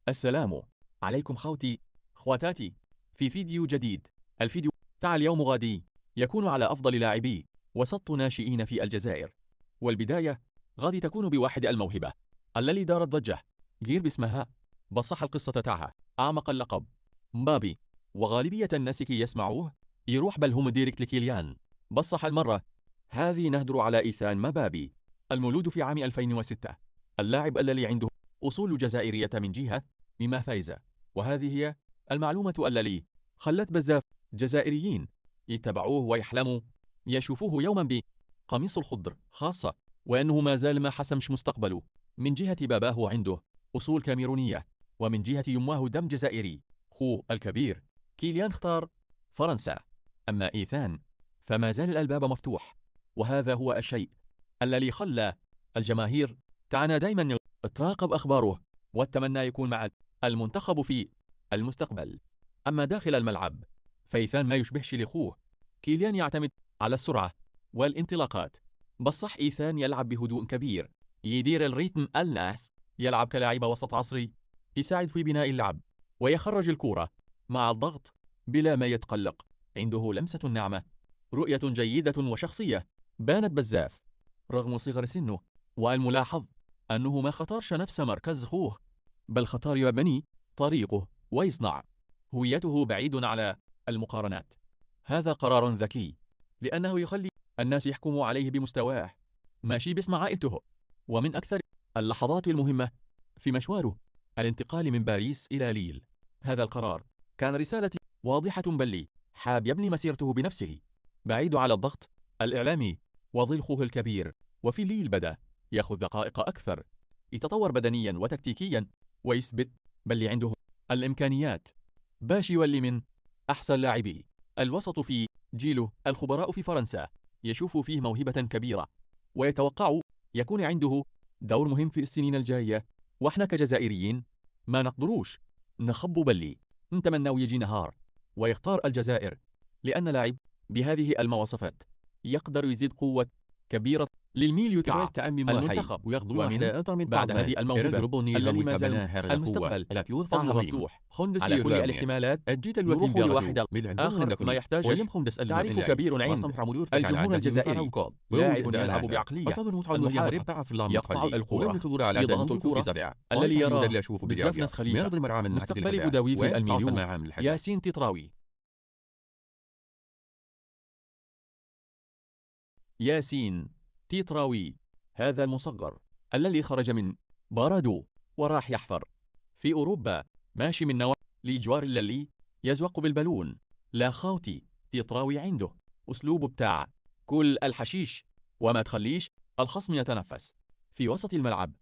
السلام عليكم خواتاتي في فيديو جديد. الفيديو تاع اليوم غادي يكون على أفضل لاعبي وسط ناشئين في الجزائر، والبداية غادي تكون بواحد الموهبة الذي دارت ضجة غير باسمها، بصح القصة تاعها أعمق اللقب مبابي، وغالبية الناس كي يسمعوه يروح بالهم ديريكت لكيليان. بصح المرة هذه نهدر على إيثان مبابي، المولود في عام 2006، اللاعب الذي عنده أصول جزائرية من جهة مما فايزة. وهذه هي المعلومة التي خلت بزاف جزائريين يتبعوه ويحلموا يشوفوه يوما بقميص الخضر خاصة، وأنه ما زال ما حسمش مستقبله. من جهة باباه عنده أصول كاميرونية، ومن جهة يماه دم جزائري. خوه الكبير كيليان اختار فرنسا، أما إيثان فما زال الباب مفتوح، وهذا هو الشيء الذي خلى الجماهير تعانى دائما تراقب أخباره والتمنى يكون مع المنتخب في المستقبل. أما داخل الملعب فإيثان ما يشبهش لأخوه كيليان، يعتمد على السرعة والانطلاقات، بصح إيثان يلعب بهدوء كبير، يدير الريتم الناس، يلعب كلاعب وسط عصري، يساعد في بناء اللعب ويخرج الكرة مع الضغط بلا ما يتقلق. عنده لمسة ناعمة، رؤية جيدة، وشخصية بانت بزاف رغم صغر سنه. والملاحظ أنه ما خطرش نفس مركز خوه، بل خطر يبني طريقه ويصنع هويته بعيد على المقارنات. هذا قرار ذكي لأنه يخلي الناس يحكموا عليه بمستواه ماشي باسم عائلته. ومن أكثر اللحظات المهمة في مشواره الانتقال من باريس إلى ليل، هذا القرار كان رسالة واضحة، بل حاب يبني مسيرته بنفسه بعيد على الضغط الإعلامي وظل خوه الكبير. وفي ليل بدأ يأخذ دقائق أكثر، يتطور بدنيا وتكتيكيا ويثبت بل عنده الإمكانيات باش يولي من أحسن لاعبي الوسط في جيله. الخبراء في فرنسا يشوفوا فيه موهبة كبيرة ويتوقعوا يكون عنده دور مهم في السنين الجاية. وإحنا كجزائريين ما نقدروش نخبوا بلي نتمنى يجي نهار ويختار الجزائر، لأن لاعب بهذه المواصفات يقدر يزيد قوة كبيرة للميليو تاع المنتخب. ومن بعد هذه الموهبة الذي ما زال المستقبل تاعها مفتوح على كل الاحتمالات، يروح لواحد آخر ما يحتاجش تعريف كبير عند الجمهور الجزائري، لاعب يلعب بعقلية المحارب، يقطع الكرة، يضغط الكرة، الذي يرى بزاف ناس خليفة. مستقبل بدوي في الميليو ياسين تيتراوي. ياسين تيتراوي هذا المصغر الذي خرج من بارادو وراح يحفر في أوروبا، ماشي من نوع لجوار اللي يزوق بالبالون. لا خاوتي تيتراوي عنده أسلوب بتاع كل الحشيش وما تخليش الخصم يتنفس في وسط الملعب.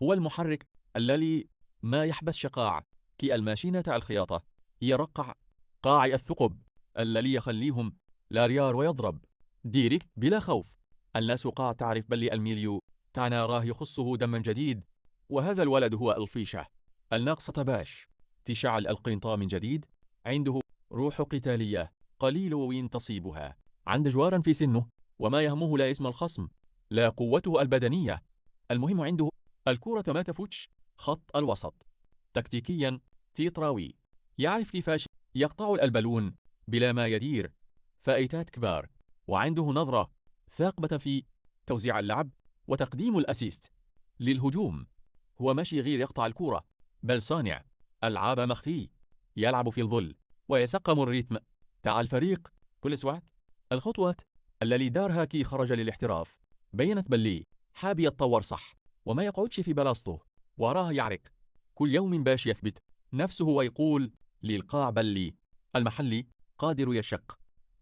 هو المحرك الذي ما يحبس شقاع كي الماشينة تاع الخياطة يرقع قاعي الثقب الذي يخليهم لا ريار ويضرب ديريكت بلا خوف. الناس قاع تعرف بل الميليو تاعنا راه يخصه دما جديد، وهذا الولد هو الفيشة الناقصة باش تشعل القنطة من جديد. عنده روح قتالية قليل وين تصيبها، عند جوارا في سنه وما يهمه لا اسم الخصم لا قوته البدنية، المهم عنده الكرة ما تفوتش خط الوسط. تكتيكيا تيتراوي يعرف كيفاش يقطع البالون بلا ما يدير فائتات كبار، وعنده نظرة ثاقبة في توزيع اللعب وتقديم الأسيست للهجوم. هو ماشي غير يقطع الكرة، بل صانع ألعاب مخفي، يلعب في الظل ويسقم الريتم تاع الفريق كل سواك. الخطوات التي دارها كي خرج للاحتراف بينت بلي حاب يتطور صح وما يقعدش في بلاصته وراه يعرق كل يوم باش يثبت نفسه ويقول للقاع بلي المحلي قادر يشق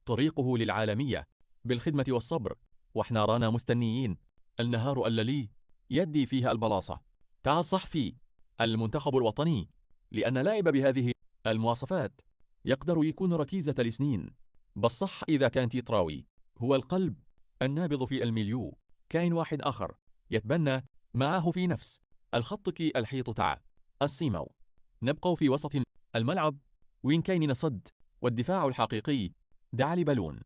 طريقه للعالمية بالخدمة والصبر، واحنا رانا مستنيين النهار الذي يدي فيها البلاصة تاع الصحفي المنتخب الوطني، لأن لاعب بهذه المواصفات يقدر يكون ركيزة لسنين. بالصح إذا كان تيتراوي هو القلب النابض في الميليو، كائن واحد آخر يتبنى معه في نفس الخط كي الحيط تاع السيمو. نبقى في وسط الملعب وين كاين نصد والدفاع الحقيقي دعلي بالون.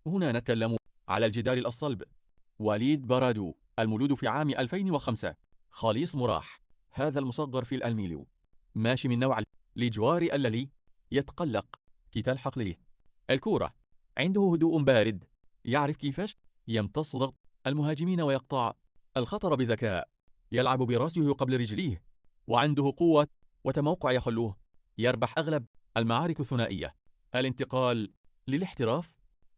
هنا نتكلم على الجدار الصلب وليد بارادو، المولود في عام 2005، خليص مراح، هذا المصغر في الميليو ماشي من نوع الجوار الذي يتقلق كي تلحق ليه. الكورة عنده هدوء بارد، يعرف كيفاش يمتص ضغط المهاجمين ويقطع الخطر بذكاء، يلعب برأسه قبل رجليه، وعنده قوة وتموقع يخلوه يربح أغلب المعارك الثنائية. الانتقال للاحتراف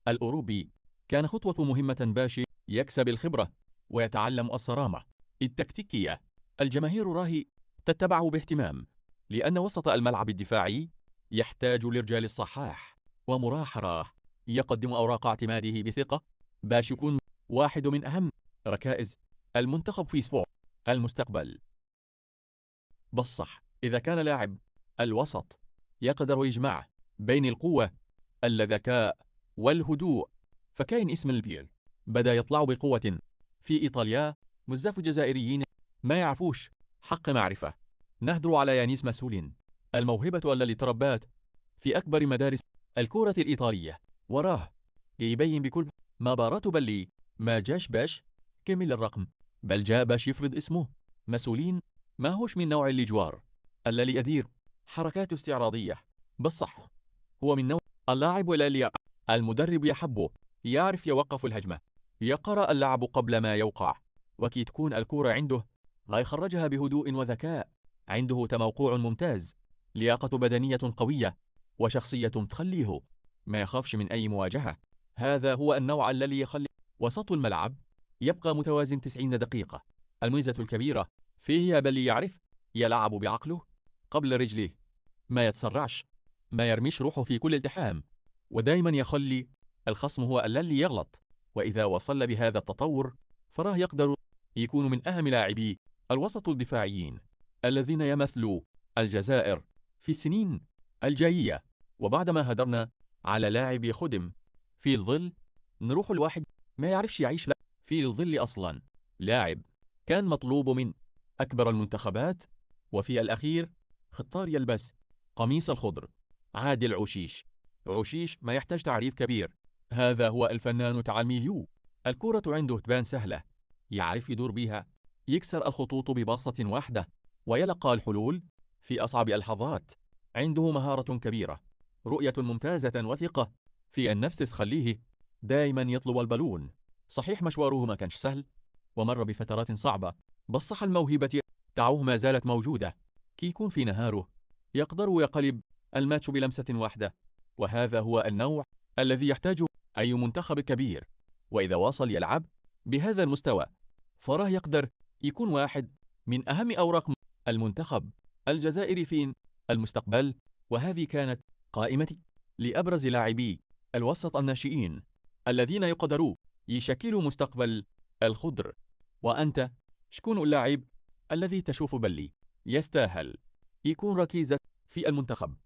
الأوروبي كان خطوة مهمة باش يكسب الخبرة ويتعلم الصرامة التكتيكية. الجماهير راهي تتبعه باهتمام، لأن وسط الملعب الدفاعي يحتاج لرجال الصحاح ومراحرة يقدم أوراق اعتماده بثقة باش يكون واحد من أهم ركائز المنتخب في سبوع المستقبل. بصح إذا كان لاعب الوسط يقدر يجمع بين القوة الذكاء والهدوء، فكاين اسم البيل بدأ يطلع بقوة في إيطاليا. بزاف جزائريين ما يعرفوش حق معرفة. نهدر على يانيس مسؤولين، الموهبة اللي تربات في أكبر مدارس الكرة الإيطالية، وراه يبين بكل ما بارات بلي ما جاش باش كمل الرقم، بل جاء باش يفرض اسمه. مسؤولين ما هوش من نوع اللجوار الذي يدير حركات استعراضية، بصح هو من نوع اللاعب اللي المدرب يحبه، يعرف يوقف الهجمة، يقرأ اللعب قبل ما يوقع، وكي تكون الكرة عنده لا يخرجها بهدوء وذكاء. عنده تموقع ممتاز، لياقة بدنية قوية، وشخصية تخليه ما يخافش من أي مواجهة. هذا هو النوع الذي يخلي وسط الملعب يبقى متوازن 90 دقيقة. الميزة الكبيرة فيه بل يعرف يلعب بعقله قبل رجله، ما يتسرعش، ما يرميش روحه في كل التحام، ودائما يخلي الخصم هو الذي يغلط. وإذا وصل بهذا التطور فراه يقدر يكون من أهم لاعبي الوسط الدفاعيين الذين يمثلوا الجزائر في السنين الجاية. وبعدما هدرنا على لاعب خدم في الظل، نروح الواحد ما يعرفش يعيش في الظل أصلا. لاعب كان مطلوب من أكبر المنتخبات، وفي الأخير اختار يلبس قميص الخضر. عادل عشيش. عشيش ما يحتاج تعريف كبير، هذا هو الفنان تاع الميليو. الكرة عنده تبان سهلة، يعرف يدور بها، يكسر الخطوط بباصة واحدة، ويلقى الحلول في أصعب اللحظات. عنده مهارة كبيرة، رؤية ممتازة، وثقة في النفس تخليه دائما يطلب البالون. صحيح مشواره ما كانش سهل ومر بفترات صعبة، بصح الموهبة تاعه ما زالت موجودة. كي يكون في نهاره يقدر يقلب الماتش بلمسة واحدة، وهذا هو النوع الذي يحتاجه أي منتخب كبير. وإذا واصل يلعب بهذا المستوى فراه يقدر يكون واحد من أهم أوراق المنتخب الجزائري في المستقبل. وهذه كانت قائمتي لأبرز لاعبي الوسط الناشئين الذين يقدروا يشكلوا مستقبل الخضر. وأنت شكون اللاعب الذي تشوف بلي يستاهل يكون ركيزة في المنتخب؟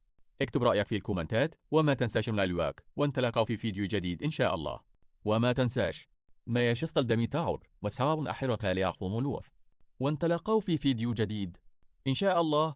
اكتب رأيك في الكومنتات، وما تنساش من اللايك، ونتلاقى في فيديو جديد إن شاء الله. وما تنساش ما يشتغل دمي تعور وسبب أحرق ليعفو ملوث، ونتلاقى في فيديو جديد إن شاء الله.